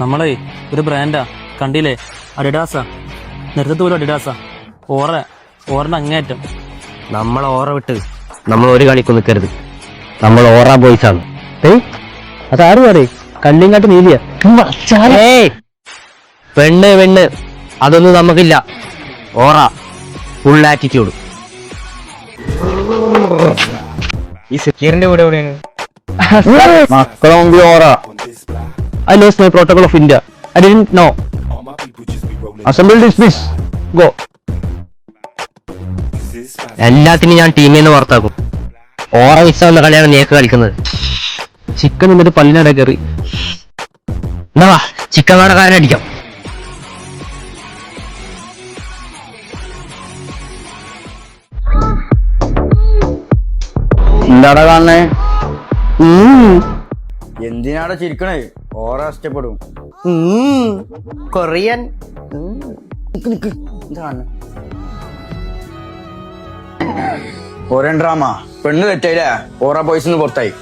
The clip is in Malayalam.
നമ്മളെ ഒരു ബ്രാൻഡാ കണ്ടില്ലേ, അഡിഡാസാ. നേരത്തെ പോലും അഡിഡാസാ. ഓറിന്റെ അങ്ങേറ്റം. നമ്മൾ ഓറ വിട്ട് നമ്മൾ ഒരു കളിക്കും നിൽക്കരുത്. നമ്മൾ ഓറ ബോയ്സ് ആണ്. അതാരും പറയേ കല്ലിങ്ങാട്ട് നീലിയ. പെണ്ണ് അതൊന്നും നമുക്കില്ല. ഓറ ഫുൾ ആറ്റിറ്റ്യൂഡ്. ഈ സെക്യൂരിന്റെ കൂടെ എവിടെയാണ്? മക്കളെ മുമ്പിൽ ഓറ. I lost my protocol of India. I didn't know. Assemble dismiss. Go. എല്ലാത്തിനും ഞാൻ ടീമിൽ നിന്ന് പുറത്താക്കും. ഓറ മിസ്സാവുന്ന കളിയാണ് നീക്ക് കളിക്കുന്നത്. ചിക്കൻ നിന്നിട്ട് പല്ലിനട കയറി. എന്നാ വാ ചിക്കൻ കടക്കാരനടിക്കാം. എന്താടാ കാണണേ? എന്തിനാടാ ചിരിക്കണേ? ഓറ ഇഷ്ടപ്പെടും. Korean Korean drama. പെണ്ണ് തെറ്റായില്ലേ? ഓറ ബോയ്സിന്ന് പുറത്തായി.